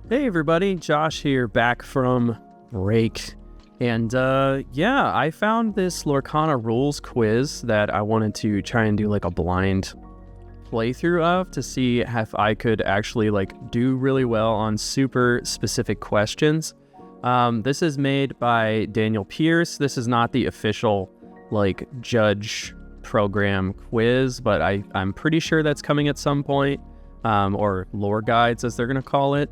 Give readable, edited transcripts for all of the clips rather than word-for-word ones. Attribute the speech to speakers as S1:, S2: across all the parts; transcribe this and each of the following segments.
S1: Hey everybody, Josh here, back from break. And yeah, I found this Lorcana rules quiz that I wanted to try and do like a blind playthrough of to see if I could actually like do really well on super specific questions. This is made by Daniel Pierce. This is not the official like judge program quiz, but I'm pretty sure that's coming at some point, or lore guides as they're gonna call it.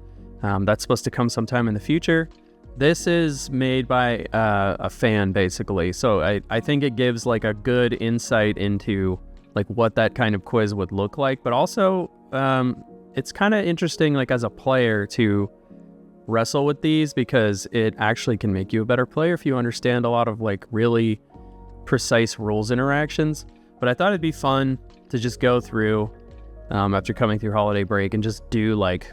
S1: That's supposed to come sometime in the future. This is made by a fan, basically. So I think it gives like a good insight into like what that kind of quiz would look like. But also, it's kind of interesting like as a player to wrestle with these because it actually can make you a better player if you understand a lot of like really precise rules interactions. But I thought it'd be fun to just go through after coming through holiday break and just do like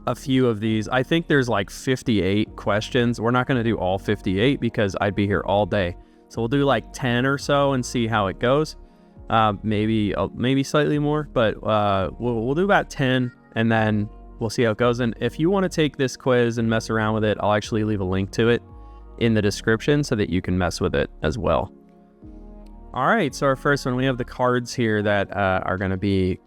S1: a few of these. I think there's like 58 questions. We're not going to do all 58 because I'd be here all day. So we'll do like 10 or so and see how it goes. Maybe slightly more, but we'll do about 10 and then we'll see how it goes. And if you want to take this quiz and mess around with it, I'll actually leave a link to it in the description so that you can mess with it as well. All right, so our first one, we have the cards here that are going to be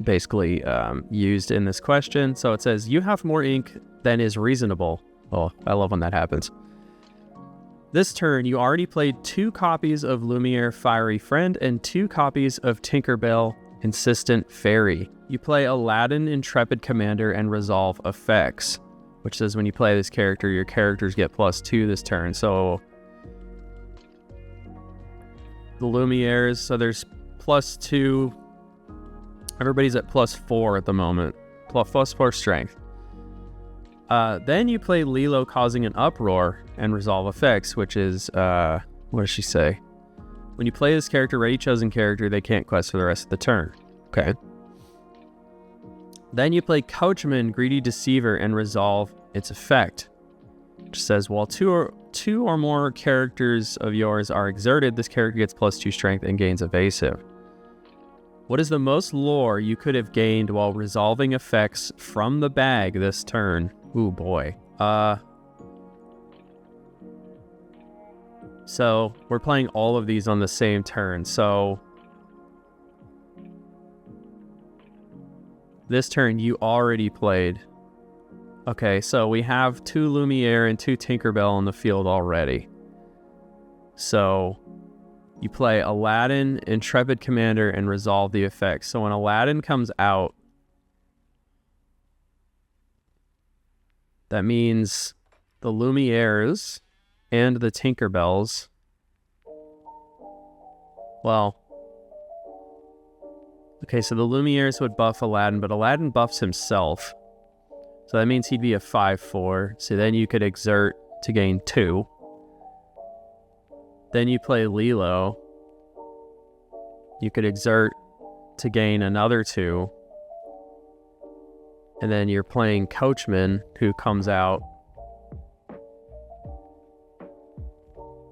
S1: basically used in this question. So it says, you have more ink than is reasonable. Oh, I love when that happens. This turn, you already played 2 copies of Lumiere Fiery Friend and 2 copies of Tinkerbell Insistent Fairy. You play Aladdin Intrepid Commander and resolve effects, which says when you play this character, your characters get +2 this turn. So the Lumieres, so there's +2. Everybody's at +4 at the moment. +4 strength. Then you play Lilo Causing an Uproar and resolve effects, which is, what does she say? When you play this character, ready chosen character, they can't quest for the rest of the turn. Okay. Then you play Coachman Greedy Deceiver and resolve its effect, which says, while two or more characters of yours are exerted, this character gets +2 strength and gains evasive. What is the most lore you could have gained while resolving effects from the bag this turn? Ooh, boy. So we're playing all of these on the same turn. So this turn you already played. Okay, so we have 2 Lumiere and 2 Tinkerbell on the field already. So you play Aladdin, Intrepid Commander, and resolve the effects. So when Aladdin comes out, that means the Lumieres and the Tinkerbells. Well, okay, so the Lumieres would buff Aladdin, but Aladdin buffs himself. So that means he'd be a 5/4. So then you could exert to gain 2. Then you play Lilo. You could exert to gain another 2. And then you're playing Coachman, who comes out.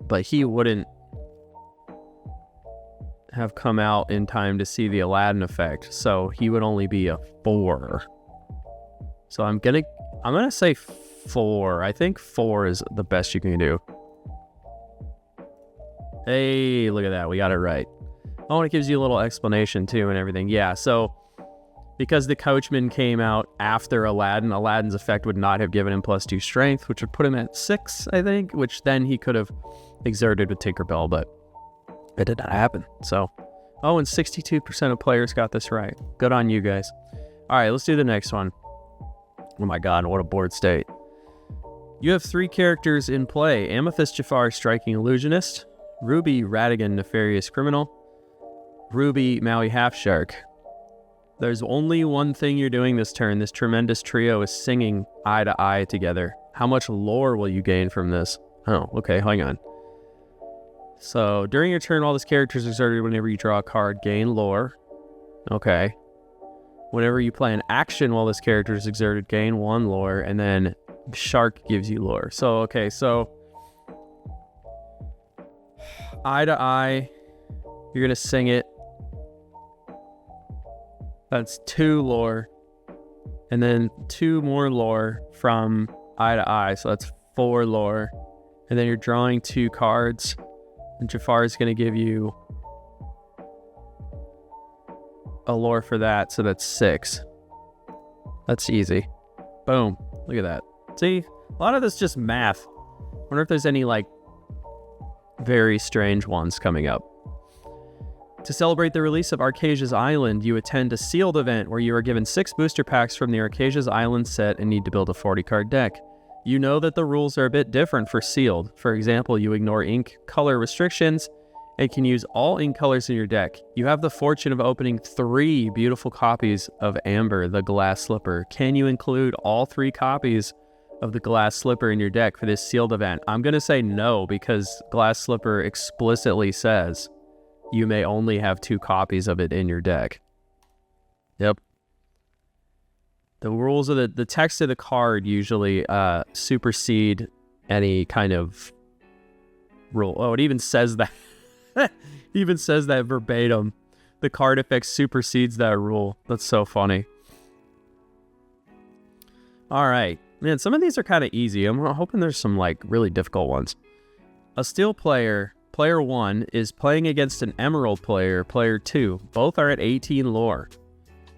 S1: But he wouldn't have come out in time to see the Aladdin effect. So he would only be a 4. So I'm gonna say 4. I think 4 is the best you can do. Hey, look at that. We got it right. Oh, and it gives you a little explanation too and everything. Yeah, so because the Coachman came out after Aladdin, Aladdin's effect would not have given him +2 strength, which would put him at 6, I think, which then he could have exerted with Tinkerbell, but it did not happen. So, oh, and 62% of players got this right. Good on you guys. All right, let's do the next one. Oh my God, what a board state. You have 3 characters in play. Amethyst Jafar, Striking Illusionist. Ruby Radigan, Nefarious Criminal. Ruby Maui Half Shark. There's only one thing you're doing this turn. This tremendous trio is singing eye to eye together. How much lore will you gain from this? Oh, okay, hang on. So during your turn, all this character is exerted whenever you draw a card. Gain lore. Okay. Whenever you play an action while this character is exerted, gain 1 lore. And then Shark gives you lore. So, okay, so eye to eye, you're going to sing it. That's 2 lore. and then 2 more lore from eye to eye. So that's 4 lore. And then you're drawing 2 cards, and Jafar is going to give you a lore for that. So that's 6. That's easy. Boom. Look at that. See, a lot of this just math. Wonder if there's any like very strange ones coming up. To celebrate the release of Arcasia's Island, you attend a sealed event where you are given 6 booster packs from the Arcasia's Island set and need to build a 40-card deck. You know that the rules are a bit different for sealed. For example, you ignore ink color restrictions and can use all ink colors in your deck. You have the fortune of opening 3 beautiful copies of Amber, the Glass Slipper. Can you include all 3 copies of the Glass Slipper in your deck for this sealed event? I'm going to say no, because Glass Slipper explicitly says you may only have 2 copies of it in your deck. Yep. The rules of the text of the card usually supersede any kind of rule. Oh, it even says that. Even says that verbatim. The card effect supersedes that rule. That's so funny. All right. Man, some of these are kind of easy. I'm hoping there's some like really difficult ones. A steel player, player 1, is playing against an emerald player, player 2. Both are at 18 lore.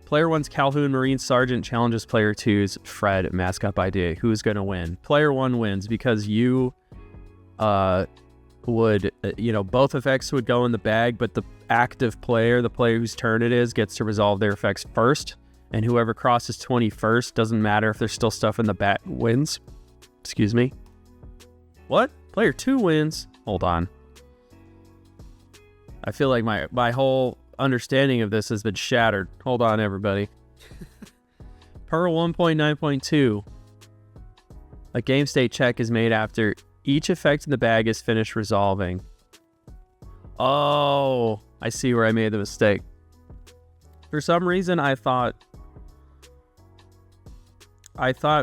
S1: Player 1's Calhoun Marine Sergeant challenges player 2's Fred mascot by day. Who's going to win? Player 1 wins because you would, both effects would go in the bag, but the active player, the player whose turn it is, gets to resolve their effects first. And whoever crosses 20 first, doesn't matter if there's still stuff in the bag, wins. Excuse me. What? Player 2 wins? Hold on. I feel like my whole understanding of this has been shattered. Hold on, everybody. Per 1.9.2, a game state check is made after each effect in the bag is finished resolving. Oh, I see where I made the mistake. For some reason, I thought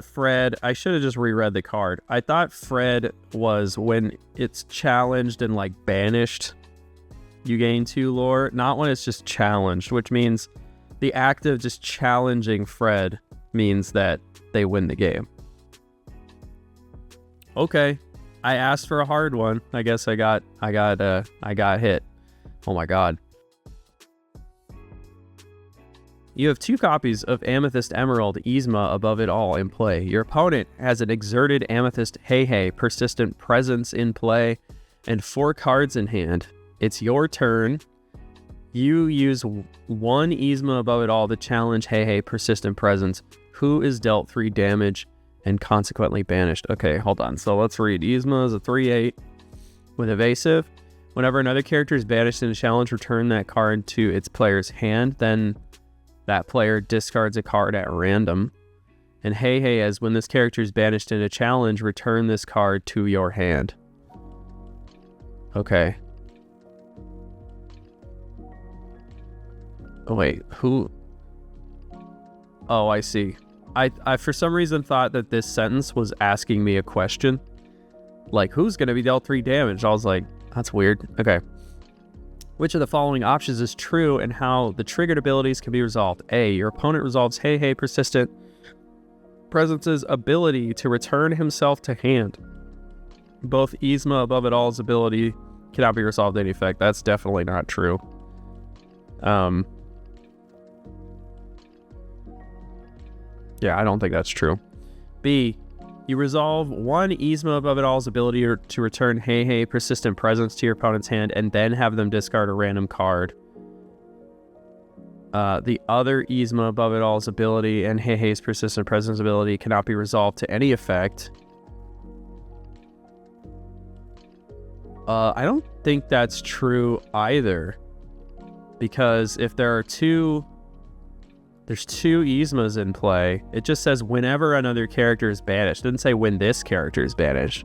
S1: Fred, I should have just reread the card. I thought Fred was when it's challenged and like banished, you gain 2 lore, not when it's just challenged, which means the act of just challenging Fred means that they win the game. Okay, I asked for a hard one. I guess I got hit. Oh my god. You have 2 copies of Amethyst Emerald Yzma above it all in play. Your opponent has an exerted Amethyst Hey Persistent Presence in play and 4 cards in hand. It's your turn. You use 1 Yzma above it all to challenge Hey Persistent Presence, who is dealt 3 damage and consequently banished. Okay, hold on. So let's read. Yzma is a 3/8 with evasive. Whenever another character is banished in a challenge, return that card to its player's hand. Then that player discards a card at random. And Hey as when this character is banished in a challenge, return this card to your hand. Okay. Oh wait, who? Oh, I see. I for some reason thought that this sentence was asking me a question. Like, who's going to be dealt 3 damage? I was like, that's weird. Okay. Which of the following options is true and how the triggered abilities can be resolved? A, your opponent resolves Hey Persistent Presence's ability to return himself to hand. Both Yzma above it all's ability cannot be resolved to any effect. That's definitely not true. Yeah, I don't think that's true. B, you resolve 1 Yzma above it all's ability to return Hey Persistent Presence to your opponent's hand and then have them discard a random card. The other Yzma above it all's ability and Hey's Persistent Presence ability cannot be resolved to any effect. I don't think that's true either. Because if there are there's 2 Yzmas in play. It just says whenever another character is banished. It doesn't say when this character is banished.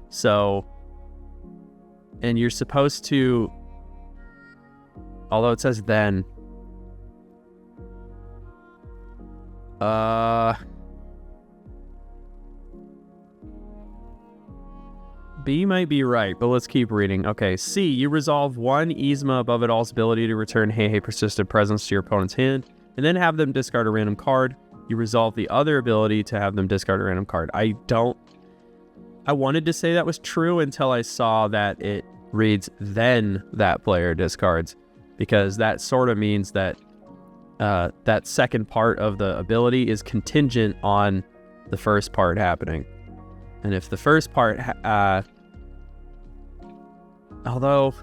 S1: So, and you're supposed to, although it says then. B might be right, but let's keep reading. Okay, C, you resolve 1 Yzma above it all's ability to return Hey Persistent Presence to your opponent's hand, and then have them discard a random card. You resolve the other ability to have them discard a random card. I wanted to say that was true until I saw that it reads then that player discards, because that sort of means that that second part of the ability is contingent on the first part happening. And if the first part, although...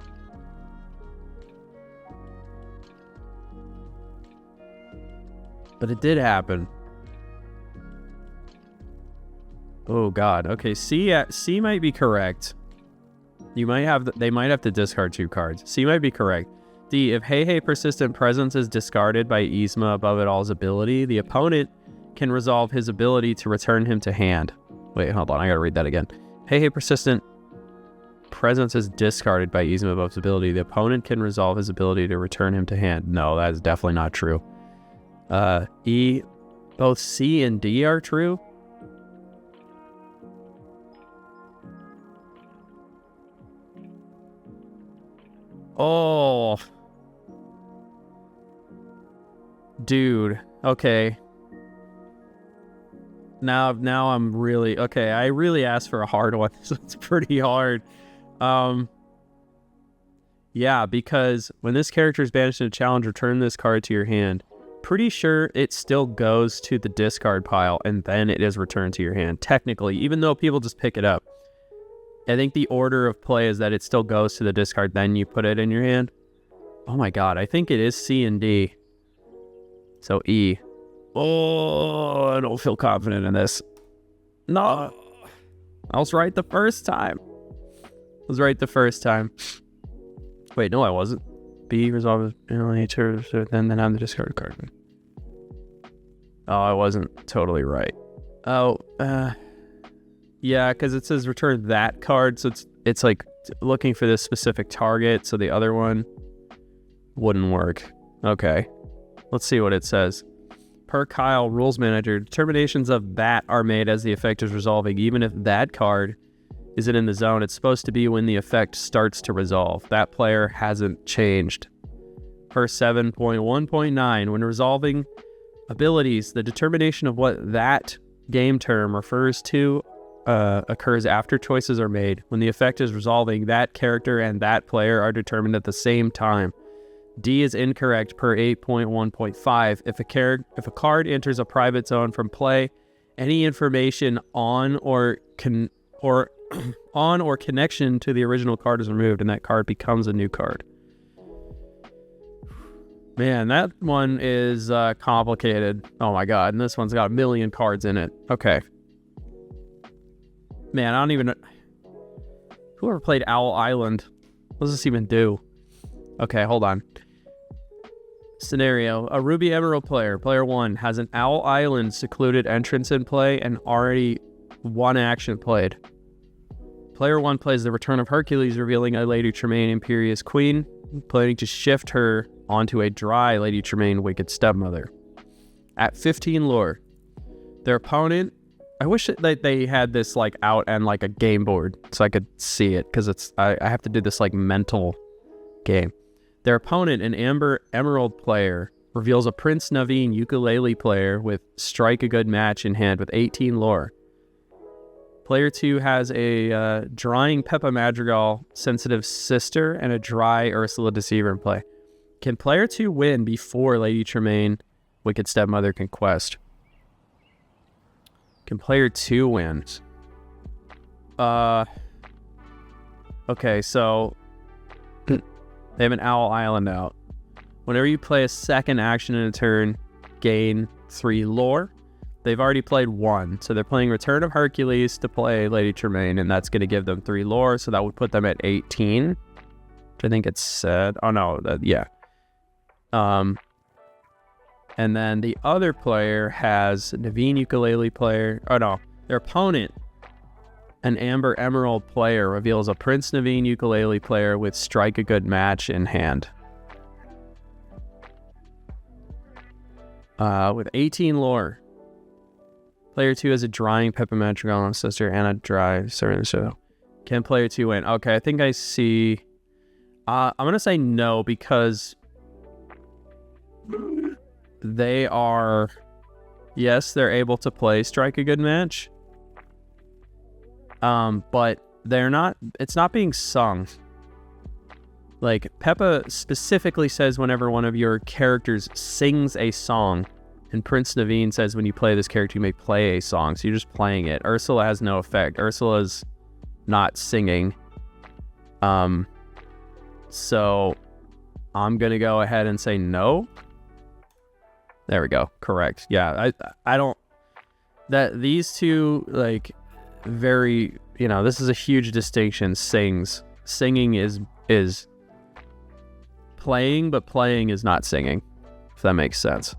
S1: But it did happen. Oh God. Okay, C might be correct. They might have to discard 2 cards. C might be correct. D, if Hey Persistent Presence is discarded by Yzma above it all's ability, the opponent can resolve his ability to return him to hand. Wait, hold on, I gotta read that again. Hey Persistent Presence is discarded by Yzma above's ability, the opponent can resolve his ability to return him to hand. No, that is definitely not true. E, both C and D are true. Oh, dude. Okay. Now I'm really okay. I really asked for a hard one, so it's pretty hard. Yeah, because when this character is banished in a challenge, return this card to your hand. Pretty sure it still goes to the discard pile and then it is returned to your hand. Technically, even though people just pick it up. I think the order of play is that it still goes to the discard, then you put it in your hand. Oh my God, I think it is C and D. So E. Oh, I don't feel confident in this. No. I was right the first time. Wait, no, I wasn't. B, resolve nature, then have the discard card. Oh, I wasn't totally right. Oh, yeah, because it says return that card, so it's like looking for this specific target, so the other one wouldn't work. Okay, let's see what it says. Per Kyle, Rules Manager, determinations of that are made as the effect is resolving. Even if that card isn't in the zone, it's supposed to be when the effect starts to resolve. That player hasn't changed. Per 7.1.9, when resolving abilities, the determination of what that game term refers to occurs after choices are made. When the effect is resolving, that character and that player are determined at the same time. D is incorrect per 8.1.5. If a card enters a private zone from play, any information on or connection to the original card is removed, and that card becomes a new card. Man, that one is complicated. Oh my God, and this one's got a million cards in it. Okay. Man, I don't even... Whoever played Owl Island? What does this even do? Okay, hold on. Scenario. A Ruby Emerald player, player 1, has an Owl Island secluded entrance in play and already 1 action played. Player 1 plays the Return of Hercules, revealing a Lady Tremaine Imperious Queen, planning to shift her onto a dry Lady Tremaine Wicked Stepmother. At 15 lore, their opponent... I wish that they had this like out and like a game board so I could see it, because I have to do this like mental game. Their opponent, an Amber Emerald player, reveals a Prince Naveen ukulele player with Strike a Good Match in hand with 18 lore. Player 2 has a Drying Peppa Madrigal Sensitive Sister and a Dry Ursula Deceiver in play. Can player 2 win before Lady Tremaine Wicked Stepmother Conquest? Can player 2 win? Okay, so they have an Owl Island out. Whenever you play a second action in a turn, gain 3 lore. They've already played 1, so they're playing Return of Hercules to play Lady Tremaine, and that's going to give them 3 lore, so that would put them at 18, which I think it said. Oh no, yeah. And then the other player has Naveen ukulele player. Oh no, their opponent, an Amber Emerald player, reveals a Prince Naveen ukulele player with Strike a Good Match in hand. With 18 lore. Player 2 has a Drying Peppa Madrigal Sister and a Dry Servant. So can player 2 win? Okay, I think I see. I'm gonna say no, because they are Yes, they're able to play strike a good match. But they're not, it's not being sung. Like, Peppa specifically says whenever one of your characters sings a song, and Prince Naveen says when you play this character, you may play a song, so you're just playing it. Ursula has no effect. Ursula's not singing. So I'm going to go ahead and say no. There we go. Correct. Yeah, I don't... That these two, like, very... You know, this is a huge distinction. Singing is playing, but playing is not singing, if that makes sense.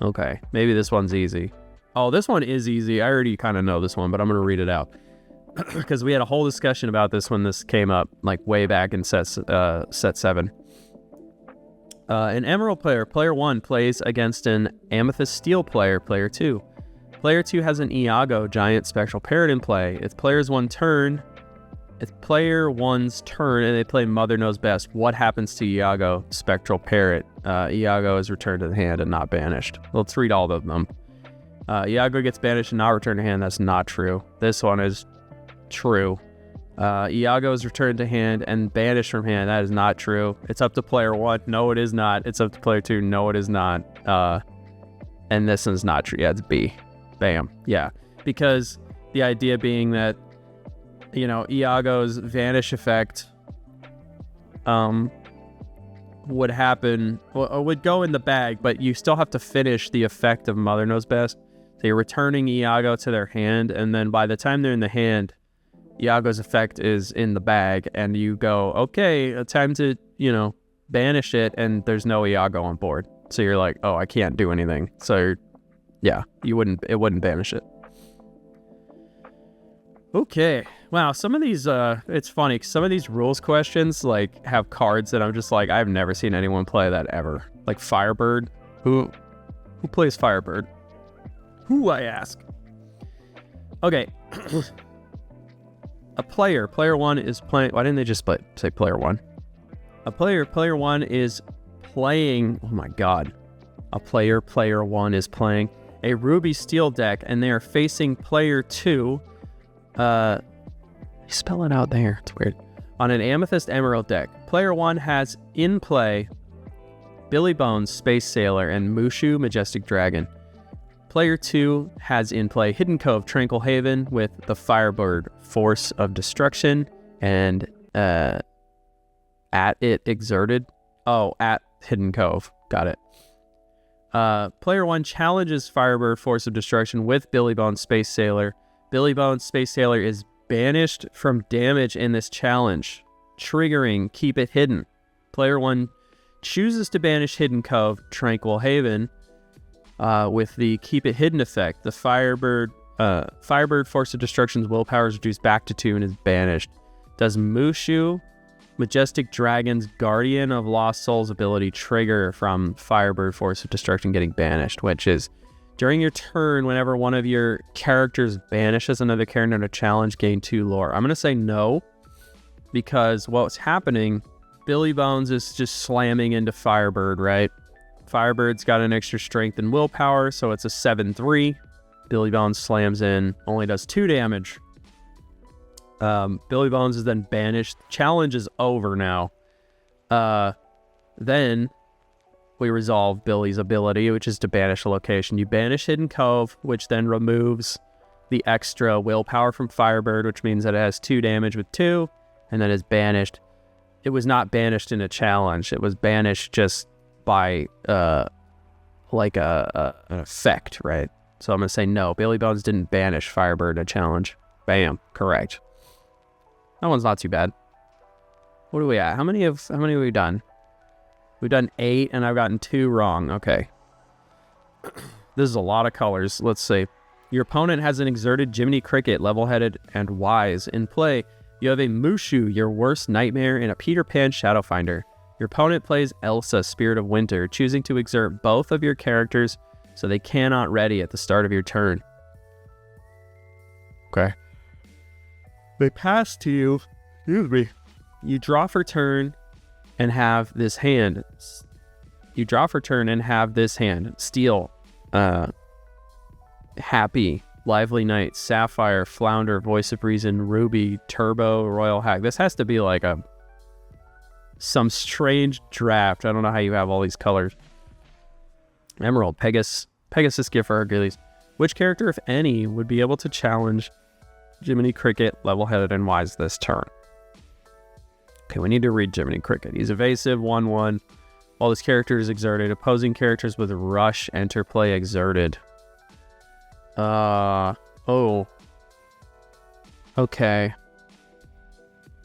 S1: Okay, maybe this one's easy. Oh, this one is easy. I already kind of know this one, but I'm going to read it out. Because we had a whole discussion about this when this came up, like way back in set 7. An Emerald player, player 1, plays against an Amethyst Steel player, player 2. Player 2 has an Iago giant spectral parrot in play. It's player 1's turn and they play Mother Knows Best. What happens to Iago spectral parrot? Iago is returned to the hand and not banished. Let's read all of them. Iago gets banished and not returned to hand. That's not true. This one is true. Iago is returned to hand and banished from hand. That is not true. It's up to player 1. No, it is not. It's up to player 2. No, it is not. And this one's not true. Yeah, it's B. Bam. Yeah. Because the idea being that, you know, Iago's vanish effect would happen, or would go in the bag, but you still have to finish the effect of Mother Knows Best. So you're returning Iago to their hand, and then by the time they're in the hand, Iago's effect is in the bag, and you go, okay, time to, you know, banish it, and there's no Iago on board. So you're like, oh, I can't do anything. So yeah, it wouldn't banish it. Okay. Wow, some of these, it's funny, 'cause some of these rules questions, like, have cards that I'm just like, I've never seen anyone play that ever. Like Firebird. Who plays Firebird? Who, I ask? Okay. Player 1 is playing... Why didn't they just say player 1? Player 1 is playing... Oh my god. Player 1 is playing a Ruby Steel deck, and they are facing player 2... spell it out there. It's weird. On an Amethyst Emerald deck, player 1 has in play Billy Bones, Space Sailor, and Mushu, Majestic Dragon. Player 2 has in play Hidden Cove, Tranquil Haven, with the Firebird, Force of Destruction, and at it exerted. Oh, at Hidden Cove. Got it. Player 1 challenges Firebird, Force of Destruction with Billy Bones, Space Sailor. Billy Bones, Space Sailor is banished from damage in this challenge, triggering Keep It Hidden. Player 1 chooses to banish Hidden Cove, Tranquil Haven, with the Keep It Hidden effect. The Firebird Force of Destruction's willpower is reduced back to 2 and is banished. Does Mushu, Majestic Dragon's Guardian of Lost Souls ability trigger from Firebird Force of Destruction getting banished, which is during your turn, whenever one of your characters banishes another character in a challenge, gain 2 lore. I'm going to say no, because what's happening, Billy Bones is just slamming into Firebird, right? Firebird's got an extra strength and willpower, so it's a 7-3. Billy Bones slams in, only does 2 damage. Billy Bones is then banished. Challenge is over now. Then we resolve Billy's ability, which is to banish a location. You banish Hidden Cove, which then removes the extra willpower from Firebird, which means that it has 2 damage with 2, and then is banished. It was not banished in a challenge. It was banished just by, like an effect, right? So I'm going to say no. Billy Bones didn't banish Firebird in a challenge. Bam. Correct. That one's not too bad. What are we at? How many have we done? We've done 8, and I've gotten 2 wrong. Okay. This is a lot of colors. Let's see. Your opponent has an exerted Jiminy Cricket, level-headed and wise. In play, you have a Mushu, your worst nightmare, and a Peter Pan Shadowfinder. Your opponent plays Elsa, Spirit of Winter, choosing to exert both of your characters so they cannot ready at the start of your turn. Okay. They pass to you. Excuse me. You draw for turn and have this hand. You draw for turn and have this hand. Steel, Happy, Lively Night, Sapphire, Flounder, Voice of Reason, Ruby, Turbo, Royal Hag. This has to be like some strange draft. I don't know how you have all these colors. Emerald, Pegasus Gift for Hercules. Which character, if any, would be able to challenge Jiminy Cricket, level-headed and wise this turn? Okay, we need to read Jiminy Cricket. He's evasive, 1/1. All his characters exerted. Opposing characters with rush enter play exerted. Oh. Okay.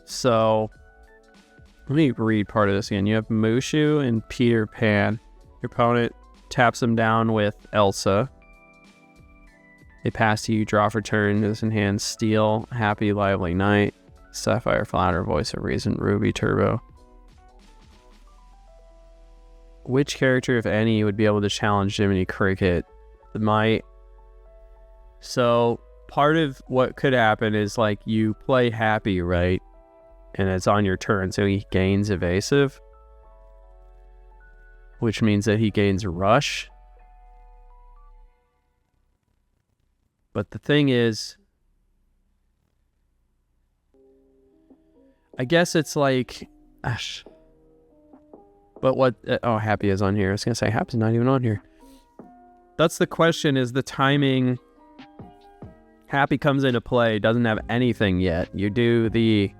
S1: So, let me read part of this again. You have Mushu and Peter Pan. Your opponent taps them down with Elsa. They pass to you, draw for turn, this in hand, Steel, Happy, Lively Night, Sapphire, Flounder, Voice of Reason, Ruby, Turbo. Which character, if any, would be able to challenge Jiminy Cricket? So, part of what could happen is, like, you play Happy, right? And it's on your turn, so he gains evasive, which means that he gains rush. But the thing is, I guess it's like, but what, Happy is on here. I was going to say, Happy's not even on here. That's the question, is the timing. Happy comes into play, doesn't have anything yet. You do the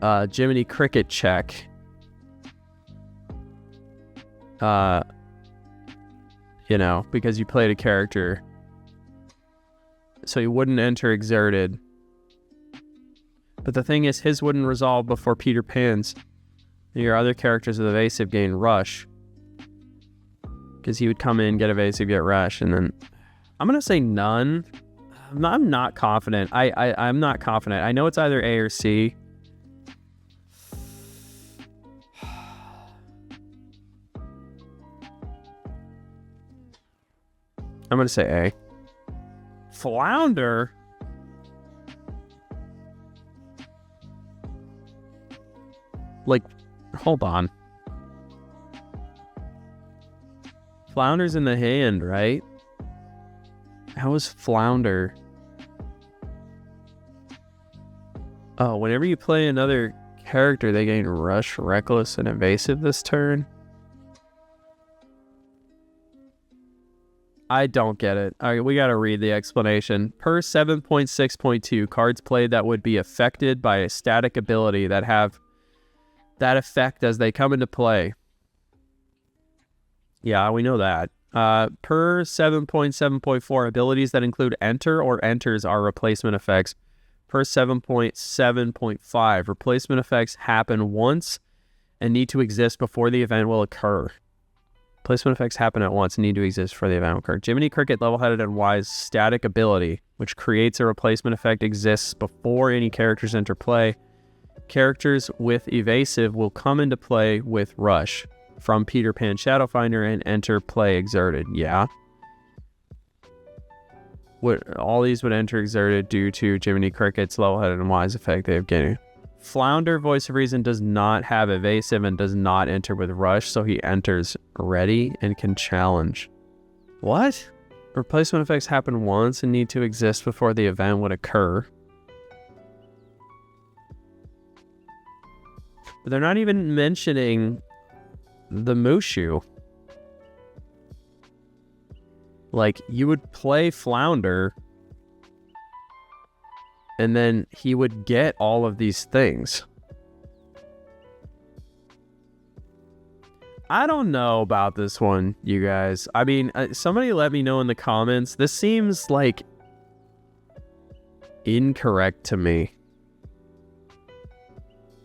S1: Jiminy Cricket check. Because you played a character. So he wouldn't enter exerted. But the thing is, his wouldn't resolve before Peter Pan's. Your other characters with evasive gain rush. Because he would come in, get evasive, get rush, and then... I'm going to say none. I'm not confident. I'm not confident. I know it's either A or C. I'm going to say A. Flounder? Like, hold on. Flounder's in the hand, right? How is Flounder? Oh, whenever you play another character, they gain rush, reckless, and evasive this turn. I don't get it. All right, we got to read the explanation. Per 7.6.2, cards played that would be affected by a static ability that have that effect as they come into play. Yeah, we know that. Per 7.7.4, abilities that include enter or enters are replacement effects. Per 7.7.5, replacement effects happen once and need to exist before the event will occur. Replacement effects happen at once and need to exist before the event will occur. Jiminy Cricket, level-headed and wise static ability, which creates a replacement effect, exists before any characters enter play. Characters with evasive will come into play with rush from Peter Pan Shadowfinder and enter play exerted. Yeah. All these would enter exerted due to Jiminy Cricket's level-headed and wise effect they have gained. Flounder, Voice of Reason, does not have evasive and does not enter with rush, so he enters ready and can challenge. What? Replacement effects happen once and need to exist before the event would occur. But they're not even mentioning the Mushu. Like, you would play Flounder, and then he would get all of these things. I don't know about this one, you guys. I mean, somebody let me know in the comments. This seems like incorrect to me.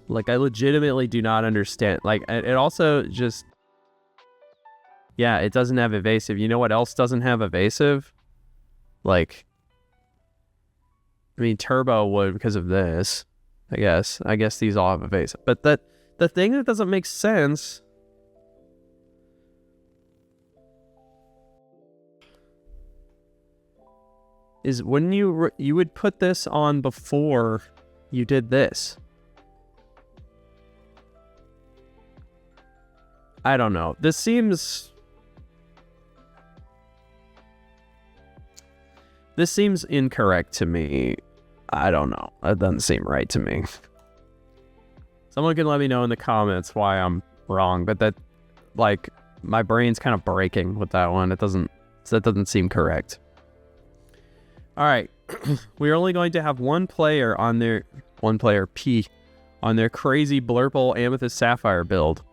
S1: Like, I legitimately do not understand. Like, it also just... Yeah, it doesn't have evasive. You know what else doesn't have evasive? Like... I mean, Turbo would because of this, I guess. I guess these all have evasive. But the thing that doesn't make sense... is when you would put this on before you did this. I don't know. This seems incorrect to me. I don't know. That doesn't seem right to me. Someone can let me know in the comments why I'm wrong, but that, like, my brain's kind of breaking with that one. That doesn't seem correct. All right. We're only going to have one player P on their crazy blurple amethyst sapphire build.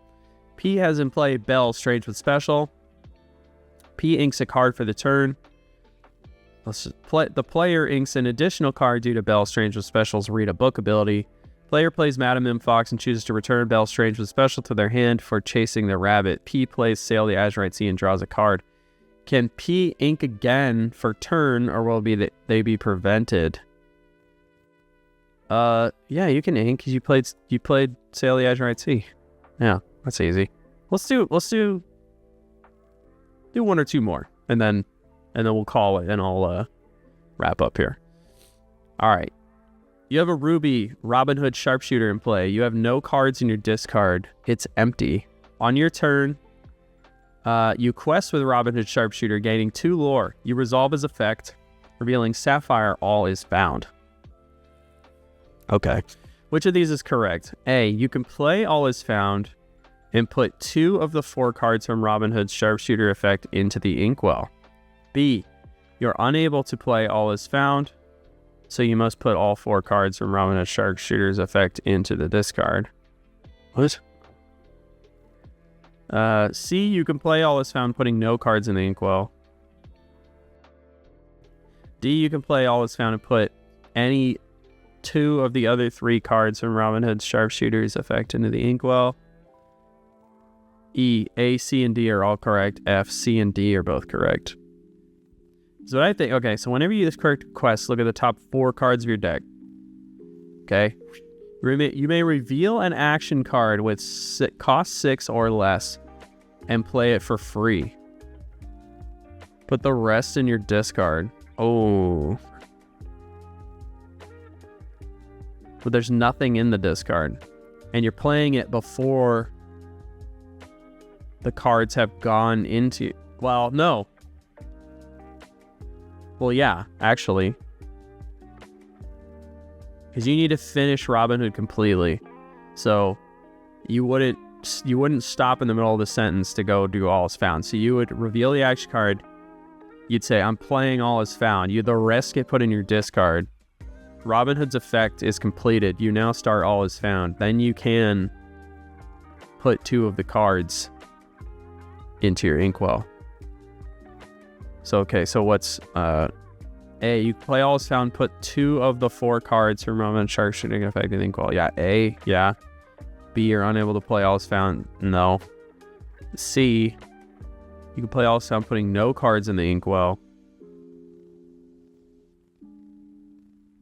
S1: P has in play Bell, Strange with Special. P inks a card for the turn. The player inks an additional card due to Bell, Strange with Special's read a book ability. Player plays Madam M Fox and chooses to return Bell, Strange with Special to their hand for chasing the rabbit. P plays Sail the Azurite Sea and draws a card. Can P ink again for turn, or will they be prevented? Yeah, you can ink because you played Sail the Azurite Sea. Yeah, that's easy. Let's do one or two more, and then we'll call it, and I'll wrap up here. All right. You have a Ruby Robin Hood Sharpshooter in play. You have no cards in your discard. It's empty. On your turn, you quest with Robin Hood Sharpshooter, gaining 2 lore. You resolve his effect, revealing Sapphire All is Found. Okay. Which of these is correct? A, you can play All is Found and put 2 of the 4 cards from Robin Hood's Sharpshooter effect into the Inkwell. B, you're unable to play All is Found, so you must put all 4 cards from Robin Hood Sharpshooter's effect into the discard. What? C, you can play All is Found, putting no cards in the Inkwell. D, you can play All is Found and put any 2 of the other 3 cards from Robin Hood's Sharpshooter's effect into the Inkwell. E, A, C, and D are all correct. F, C, and D are both correct. So what I think, okay, so whenever you use correct quest, look at the top 4 cards of your deck. Okay? You may reveal an action card with cost 6 or less and play it for free. Put the rest in your discard. Oh. But there's nothing in the discard. And you're playing it before the cards have gone into... Well, no. Well, yeah, actually. Because you need to finish Robin Hood completely. So you wouldn't stop in the middle of the sentence to go do All is Found. So you would reveal the action card. You'd say, I'm playing All is Found. The rest get put in your discard. Robin Hood's effect is completed. You now start All is Found. Then you can put 2 of the cards into your Inkwell. So, okay, so what's... A, you play All is Found, put 2 of the 4 cards from Robin Sharpshooting effect in the Inkwell. Yeah, A, yeah. B, you're unable to play All is Found. No. C, you can play All is Found, putting no cards in the Inkwell.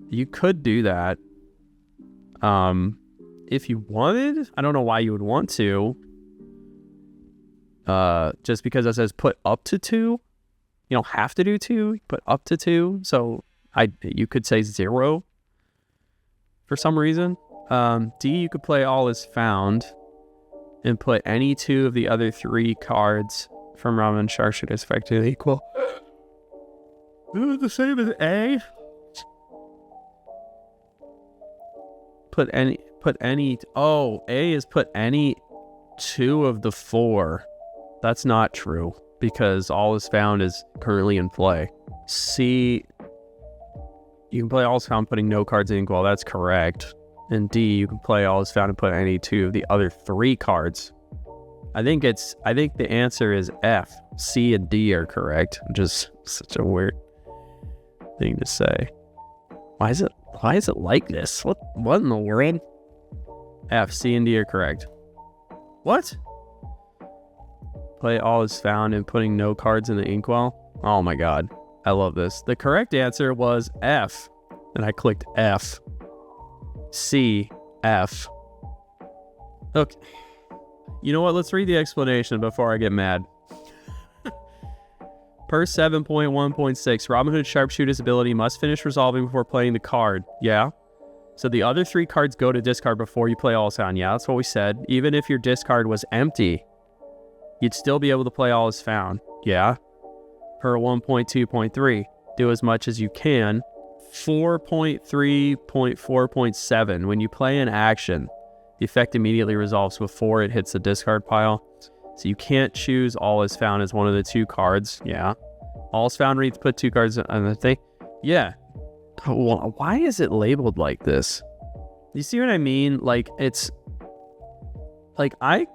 S1: You could do that. If you wanted. I don't know why you would want to. Just because it says put up to 2. You don't have to do 2, but up to 2. So you could say 0 for some reason. D, you could play All is Found and put any 2 of the other 3 cards from Robin Sharpshooter's effect to the Inkwell. This is the same as A. Put any. Oh, A is put any 2 of the 4. That's not true, because All is Found is currently in play. C, you can play All is Found putting no cards in Inkwell. That's correct. And D, you can play All is Found and put any 2 of the other 3 cards. I think the answer is F. C and D are correct. Just such a weird thing to say. Why is it like this? What in the world? F, C, and D are correct. What? Play All is Found and putting no cards in the Inkwell? Oh my god. I love this. The correct answer was F. And I clicked F. C, F. Okay. You know what? Let's read the explanation before I get mad. Per 7.1.6, Robin Hood Sharpshooter's ability must finish resolving before playing the card. Yeah. So the other 3 cards go to discard before you play All is Found. Yeah, that's what we said. Even if your discard was empty. You'd still be able to play all as found. Yeah. Per 1.2.3. Do as much as you can. 4.3.4.7. When you play an action, the effect immediately resolves before it hits the discard pile. So you can't choose all is found as one of the 2 cards. Yeah. All is found reads put 2 cards on the thing. Yeah. Why is it labeled like this? You see what I mean? Like, it's like I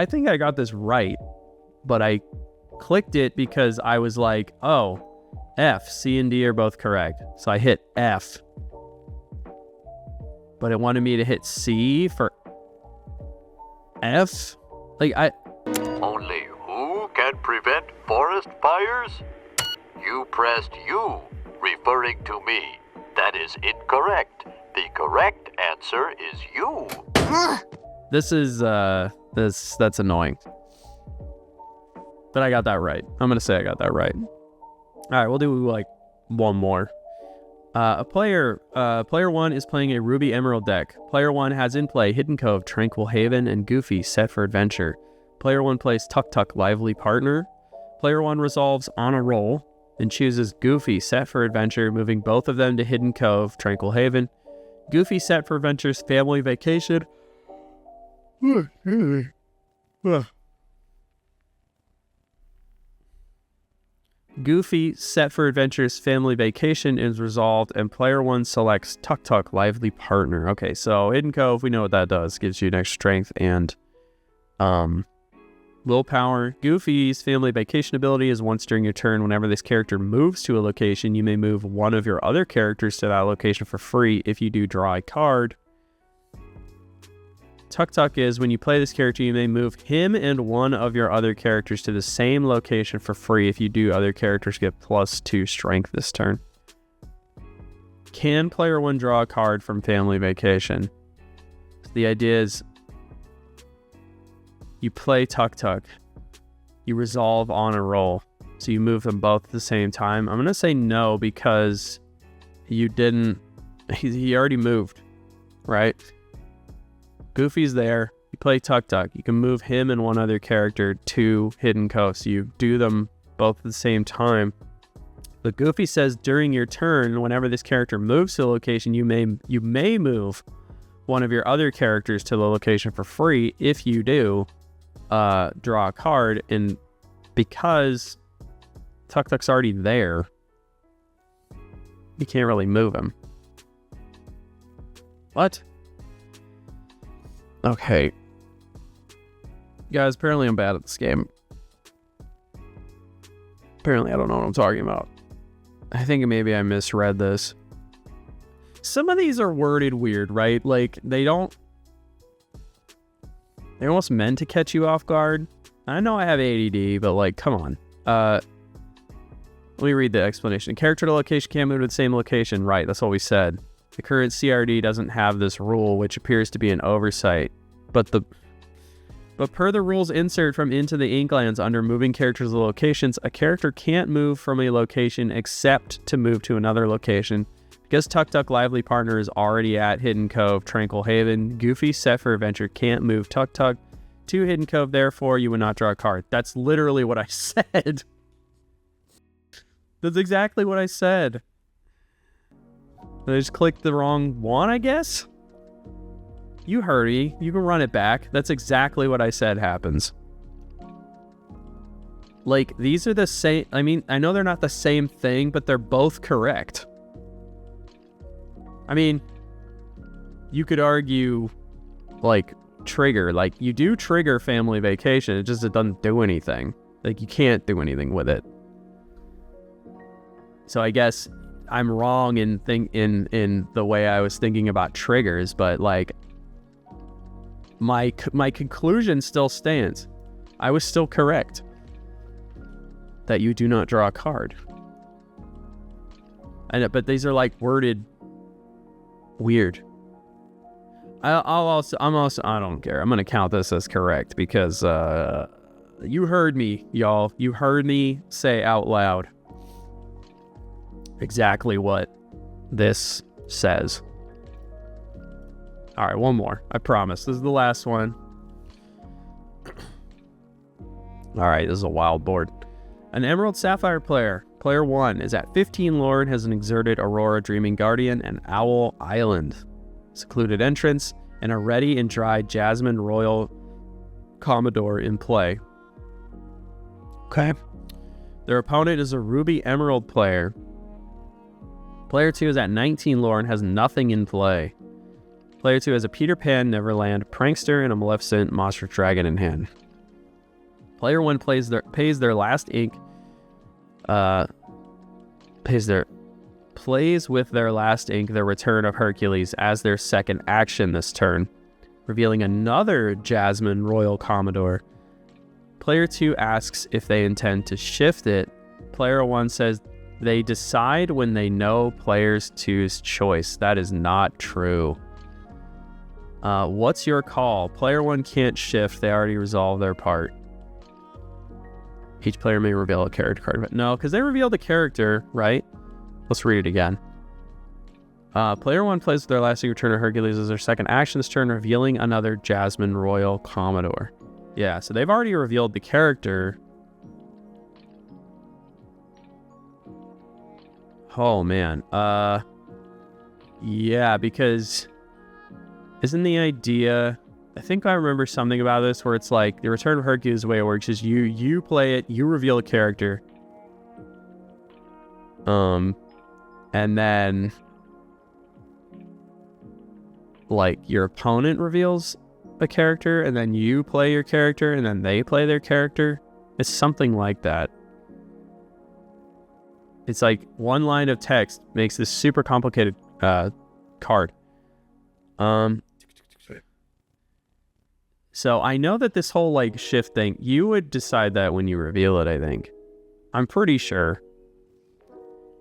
S1: think I got this right, but I clicked it because I was like, oh, F, C, and D are both correct. So I hit F. But it wanted me to hit C for F? Like,
S2: Only who can prevent forest fires? You pressed U, referring to me. That is incorrect. The correct answer is you.
S1: This is, that's annoying. But I got that right. I'm going to say I got that right. All right, we'll do like one more. Player 1 is playing a Ruby Emerald deck. Player 1 has in play Hidden Cove, Tranquil Haven, and Goofy set for adventure. Player 1 plays Tuk Tuk, Lively Partner. Player 1 resolves on a roll and chooses Goofy set for adventure, moving both of them to Hidden Cove, Tranquil Haven. Goofy set for adventure's Family Vacation. Goofy set for adventure's Family Vacation is resolved, and player 1 selects Tuk Tuk, Lively Partner. Okay, so Hidden Cove, we know what that does. Gives you an extra strength and willpower. Goofy's Family Vacation ability is once during your turn, whenever this character moves to a location, you may move one of your other characters to that location for free. If you do, draw a card. Tuk Tuk is when you play this character, you may move him and one of your other characters to the same location for free. If you do, other characters get +2 strength this turn. Can player 1 draw a card from Family Vacation? The idea is you play Tuk Tuk, you resolve on a roll, so you move them both at the same time. I'm going to say no because you didn't, he already moved, right? Goofy's there, you play Tuk Tuk, you can move him and one other character to Hidden Cove, so you do them both at the same time. But Goofy says during your turn, whenever this character moves to the location, you may move one of your other characters to the location for free. If you do, draw a card, and because Tuk Tuk's already there, you can't really move him. What? Okay. Guys, apparently I'm bad at this game. Apparently I don't know what I'm talking about. I think maybe I misread this. Some of these are worded weird, right? Like, they're almost meant to catch you off guard. I know I have ADD, but like, come on. Let me read the explanation. Character to location can't move to the same location. Right, that's what we said. The current CRD doesn't have this rule, which appears to be an oversight. But per the rules insert from Into the Inklands under moving characters to locations, a character can't move from a location except to move to another location. Because Tuk Tuk Lively Partner is already at Hidden Cove, Tranquil Haven, Goofy set for adventure can't move Tuk Tuk to Hidden Cove, therefore you would not draw a card. That's literally what I said. That's exactly what I said. I just clicked the wrong one, I guess? You heard me. You can run it back. That's exactly what I said happens. Like, these are the same. I mean, I know they're not the same thing, but they're both correct. I mean, you could argue, like, trigger. Like, you do trigger Family Vacation. It doesn't do anything. Like, you can't do anything with it. So I guess I'm wrong in the way I was thinking about triggers, but like my conclusion still stands. I was still correct that you do not draw a card. But these are like worded weird. I'm also I don't care. I'm gonna count this as correct because you heard me, y'all. You heard me say out loud exactly what this says. All right, one more. I promise. This is the last one. All right, this is a wild board. An Emerald Sapphire player. Player 1 is at 15 lore and has an exerted Aurora Dreaming Guardian and Owl Island. Secluded entrance and a ready and dry Jasmine Royal Commodore in play. Okay. Their opponent is a Ruby Emerald player. Player 2 is at 19 lore and has nothing in play. Player 2 has a Peter Pan, Neverland, Prankster, and a Maleficent Monster Dragon in hand. Player 1 pays their last ink. Plays with their last ink the Return of Hercules as their second action this turn, revealing another Jasmine Royal Commodore. Player 2 asks if they intend to shift it. Player 1 says they decide when they know players 2's choice. That is not true. What's your call? Player 1 can't shift. They already resolved their part. Each player may reveal a character card. But no, because they revealed the character, right? Let's read it again. Player 1 plays with their last Return of Hercules as their second action this turn, revealing another Jasmine Royal Commodore. Yeah, so they've already revealed the character. Oh, man. Yeah, because isn't the idea... I think I remember something about this where it's like the Return of Hercules, the way it works is you play it, you reveal a character. And then like your opponent reveals a character and then you play your character and then they play their character. It's something like that. It's like one line of text makes this super complicated card. So I know that this whole like shift thing, you would decide that when you reveal it, I think. I'm pretty sure.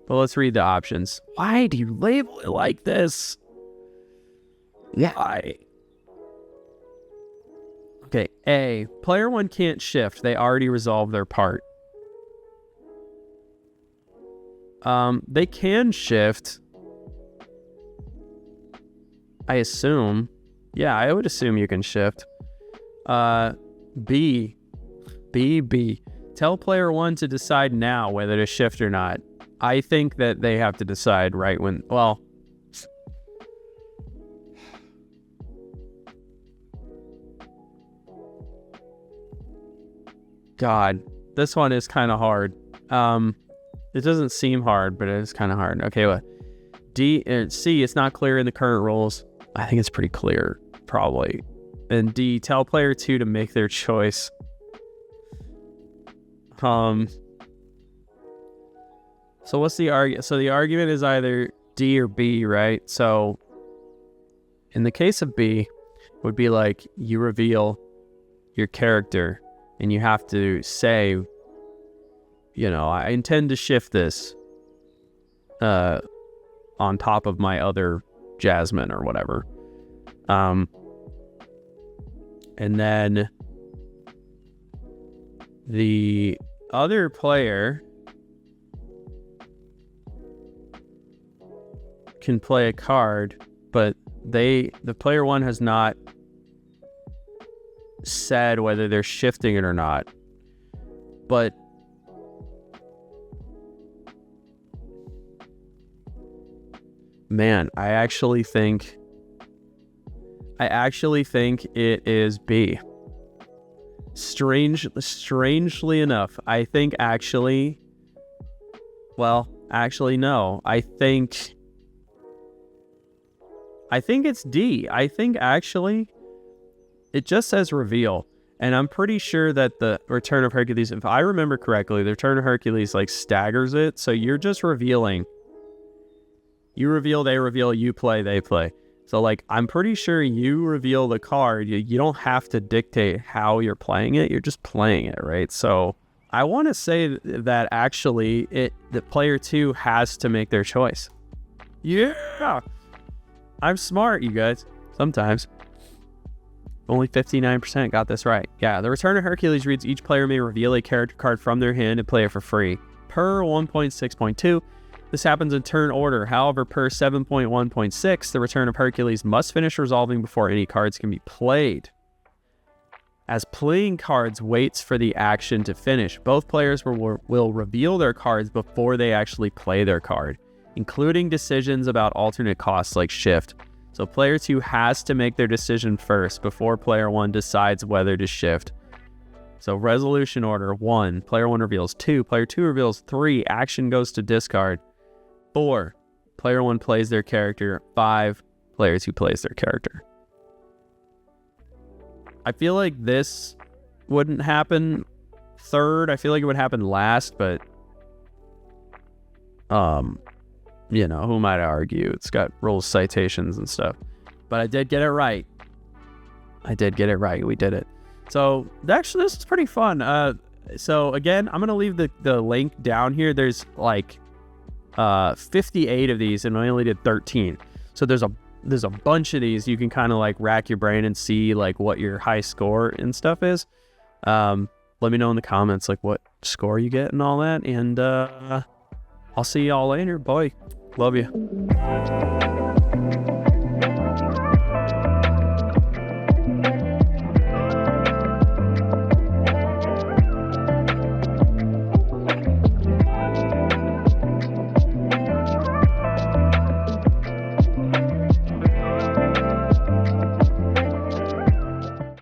S1: But let's read the options. Why do you label it like this? Why? Okay, A. Player 1 can't shift. They already resolved their part. They can shift. I assume. Yeah, I would assume you can shift. B. Tell player 1 to decide now whether to shift or not. I think that they have to decide right when... Well... God, this one is kind of hard. It doesn't seem hard, but it is kind of hard. Okay, what? C, it's not clear in the current rules. I think it's pretty clear, probably. And D, tell player 2 to make their choice. So what's the argument? So the argument is either D or B, right? So in the case of B, it would be like you reveal your character and you have to say, you know, I intend to shift this on top of my other Jasmine or whatever. And then the other player can play a card, but the player 1 has not said whether they're shifting it or not. But man, I actually think it is B. Strangely enough, I think actually... Well, actually, no. I think it's D. I think actually it just says reveal. And I'm pretty sure that the Return of Hercules, if I remember correctly, the Return of Hercules like staggers it. So you're just revealing. You reveal, they reveal, you play, they play. So like, I'm pretty sure you reveal the card. You don't have to dictate how you're playing it. You're just playing it, right? So I want to say that actually the player 2 has to make their choice. Yeah. I'm smart, you guys. Sometimes. Only 59% got this right. Yeah, the Return of Hercules reads each player may reveal a character card from their hand and play it for free. Per 1.6.2, this happens in turn order. However, per 7.1.6, the Return of Hercules must finish resolving before any cards can be played. As playing cards waits for the action to finish, both players will reveal their cards before they actually play their card, including decisions about alternate costs like shift. So player 2 has to make their decision first before player 1 decides whether to shift. So resolution order: 1, player 1 reveals; 2, player 2 reveals; 3, action goes to discard; 4, player 1 plays their character; 5, player 2 plays their character. I feel like this wouldn't happen third. I feel like it would happen last, but you know, who might argue? It's got rules citations and stuff. But I did get it right. We did it. So actually, this is pretty fun. So again, I'm gonna leave the link down here. There's like 58 of these, and I only did 13. So there's a bunch of these. You can kind of like rack your brain and see like what your high score and stuff is. Let me know in the comments like what score you get and all that. And I'll see y'all later. Bye. Love you.